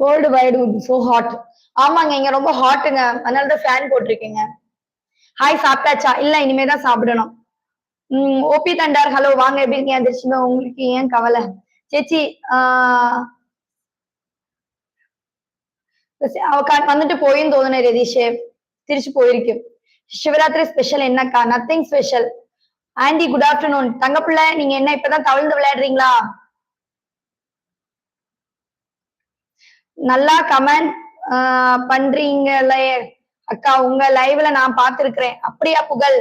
World wide so hot. ஆமாங்க, இங்க ரொம்ப ஹாட்டுங்க. அதனாலதான் ஃபேன் போட்டிருக்கீங்க. ஹாய், சாப்பிட்டாச்சா? இல்ல, இனிமேதான் சாப்பிடணும். ஓபி தண்டார், ஹலோ, வாங்க, எப்படி இருக்கீங்க? எந்திரிச்சுங்க, உங்களுக்கு ஏன் கவலை? சேச்சி, வந்துட்டு போயும் தோணுனே ரதீஷ், திருச்சி போயிருக்கு. சிவராத்திரி ஸ்பெஷல் என்னக்கா? Nothing special. Aunty good afternoon. தங்கப்பிள்ளை, நீங்க என்ன இப்பதான் தவிழ்ந்து விளையாடுறீங்களா? நல்லா கமெண்ட் பண்றீங்கல்ல அக்கா, உங்க லைவ்ல நான் பாத்துருக்கிறேன். அப்படியா புகழ்?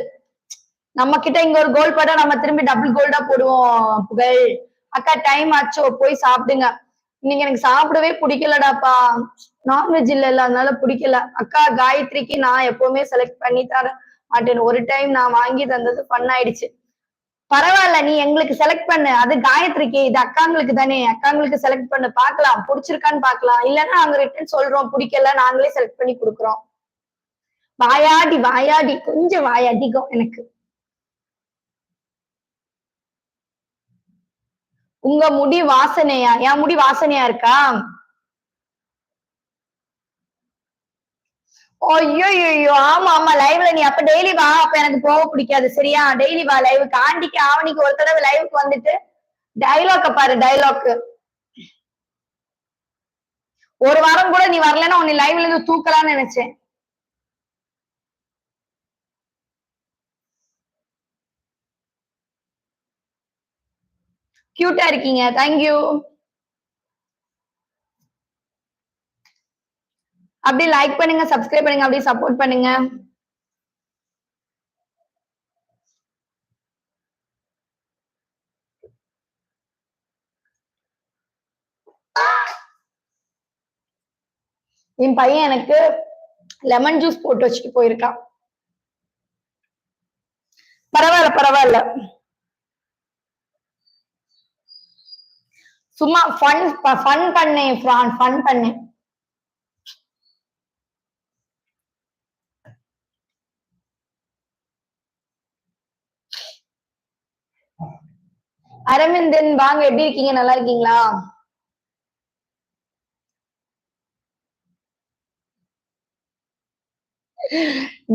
நம்ம கிட்ட இங்க ஒரு கோல் போட்டா நம்ம திரும்பி டபுள் கோல்டா போடுவோம் புகழ். அக்கா டைம் ஆச்சோ, போய் சாப்பிடுங்க. இன்னைக்கு எனக்கு சாப்பிடவே பிடிக்கலடாப்பா. நான்வெஜ் இல்ல, அதனால பிடிக்கல. அக்கா காயத்ரிக்கு நான் எப்பவுமே செலக்ட் பண்ணி தர மாட்டேன். ஒரு டைம் நான் வாங்கி தந்தது ஃபன் ஆயிடுச்சு. பரவாயில்ல, நீ எங்களுக்கு செலக்ட் பண்ணு. அது காயத்ரிக்கு, இது அக்காங்களுக்கு தானே. அக்காங்களுக்கு செலக்ட் பண்ணு, பாக்கலாம் பிடிச்சிருக்கான்னு பாக்கலாம். இல்லன்னா அங்க ரிட்டர்ன் சொல்றோம், பிடிக்கல, நாங்களே செலக்ட் பண்ணி கொடுக்குறோம். வாயாடி வாயாடி, கொஞ்சம் வாயாடிக்கும் எனக்கு. உங்க முடி வாசனையா? என் முடி வாசனையா இருக்கா? ஐயோ, ஆமா ஆமா, லைவ்ல நீ அப்ப டெய்லி வா. அப்ப எனக்கு போக பிடிக்காது, சரியா? டெய்லி வா லைவுக்கு. ஆண்டிக்கு ஆவணிக்கு ஒரு தடவை லைவுக்கு வந்துட்டு டைலாக்க பாரு, டைலாக். ஒரு வாரம் கூட நீ வரலன்னா உன்னை லைவ்ல இருந்து தூக்கலாம்னு நினைச்சேன். கியூட்டா இருக்கீங்க, தேங்க்யூ. அப்படியே லைக் பண்ணுங்க, சப்ஸ்கிரைப் பண்ணுங்க, அப்படியே சப்போர்ட் பண்ணுங்க. என் பையன் எனக்கு லெமன் ஜூஸ் போட்டு வச்சுட்டு போயிருக்கான். பரவாயில்ல பரவாயில்ல, சும்மா ஃபன் பண்ணேன், ஃபன் பண்ணேன். அரவிந்தன் வாங்க, எப்படி இருக்கீங்க? நல்லா இருக்கீங்களா?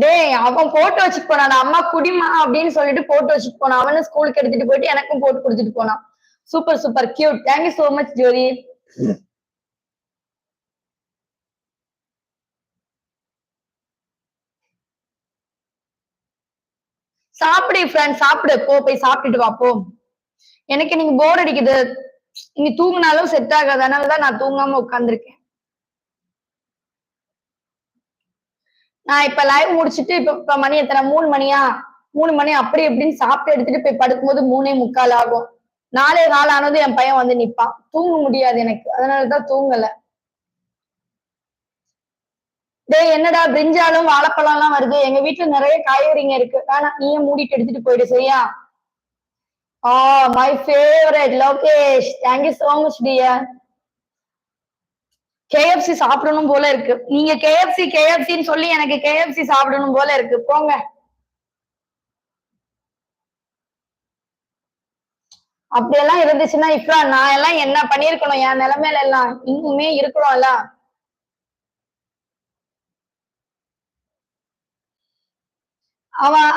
டேய், அவன் போட்டு வச்சுட்டு போனான். அம்மா குடிமா அப்படின்னு சொல்லிட்டு போட்டு வச்சுட்டு போனான். அவனும் ஸ்கூலுக்கு எடுத்துட்டு போயிட்டு எனக்கும் போட்டு கொடுத்துட்டு போனான். Super super cute. Thank you so much Jyothi. சாப்பிடு ஃப்ரெண்ட், சாப்பிடு, போய் சாப்பிட்டுட்டு வா போ. எனக்கு நீங்க போர் அடிக்குது. நீங்க தூங்கினாலும் செட் ஆகாது, அதனாலதான் நான் தூங்காம உட்கார்ந்துருக்கேன். நான் இப்ப லைவ் முடிச்சுட்டு இப்ப மணி எத்தனை? 3 மணியா? 3 மணி அப்படி எப்படின்னு சாப்பிட்டு எடுத்துட்டு போய் படுக்கும்போது 3:45 ஆகும். 4:15 ஆனது என் பையன் வந்து நிப்பான். தூங்க முடியாது எனக்கு, அதனாலதான் தூங்கல. டேய், என்னடா பிரிஞ்சாலும் வாழைப்பழம் எல்லாம் வருது? எங்க வீட்டுல நிறைய காய்கறிங்க இருக்கு. ஆனா நீயே மூடிட்டு எடுத்துட்டு போயிடு, சரியா? My favourite Lokesh, thank you so much dear. KFC சாப்பிடணும் போல இருக்கு. நீங்க கேஎஃப்சின்னு சொல்லி எனக்கு கேஎஃப்சி சாப்பிடணும் போல இருக்கு. போங்க. அப்படியெல்லாம் இருந்துச்சுன்னா இப்ப நான் எல்லாம் என்ன பண்ணிருக்கணும்? என் நிலைமையில எல்லாம் இன்னுமே இருக்கிறோம்ல.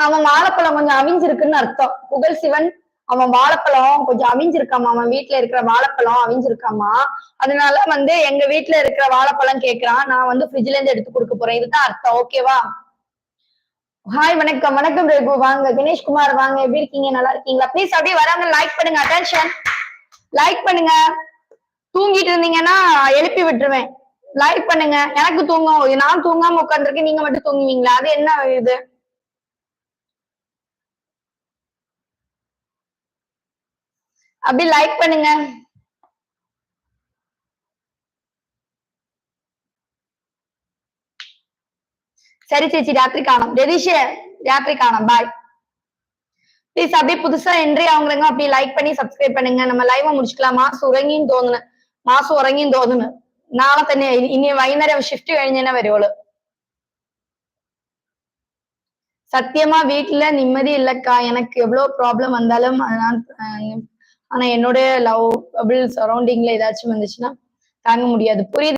அவன் வாழைப்பழம் கொஞ்சம் அவிஞ்சிருக்குன்னு அர்த்தம். புகழ் சிவன், அவன் வாழைப்பழம் கொஞ்சம் அவிஞ்சிருக்காமா. அவன் வீட்டுல இருக்கிற வாழைப்பழம் அவிஞ்சிருக்காமா. அதனால வந்து எங்க வீட்டுல இருக்கிற வாழைப்பழம் கேட்கிறான். நான் வந்து ஃப்ரிட்ஜ்ல இருந்து எடுத்து கொடுக்க போறேன். இதுதான் அர்த்தம், ஓகேவா? ஹாய், வணக்கம். வணக்கம் ரகு, வாங்க. கணேஷ்குமார் வாங்க, எப்படி இருக்கீங்க? நல்லா இருக்கீங்களா? ப்ளீஸ் அப்படியே வராங்க லைக் பண்ணுங்க. அட்டென்ஷன், லைக் பண்ணுங்க. தூங்கிட்டு இருந்தீங்கன்னா எழுப்பி விட்டுருவேன். லைக் பண்ணுங்க. எனக்கு தூங்கும், நான் தூங்காம உட்காந்துருக்கேன், நீங்க மட்டும் தூங்குவீங்களா? அது என்ன இது? அப்படி லைக் பண்ணுங்க. சரி சேச்சி, ராத்திரி காணும். ரதீஷ், ராத்திரி காணும், பாய். ப்ளீஸ் அப்படியே புதுசா என்ட்ரி ஆகுறவங்க அப்படியே லைக் பண்ணி சப்ஸ்கிரைப் பண்ணுங்க. நம்ம லைவா முடிச்சுக்கலாம். മാസം ഉറങ്ങിയും തോന്നുന്നു. നാളെ തന്നെ ഇനി വൈകുന്നേരം ഷിഫ്റ്റ് കഴിഞ്ഞേ വരുവുള്ളു. சத்தியமா வீட்டுல நிம்மதி இல்லக்கா. எனக்கு எவ்வளவு ப்ராப்ளம் வந்தாலும் ஆனா என்னோட லவ் சரௌண்டிங்ல ஏதாச்சும் வந்துச்சுன்னா தாங்க முடியாது. புரியுது.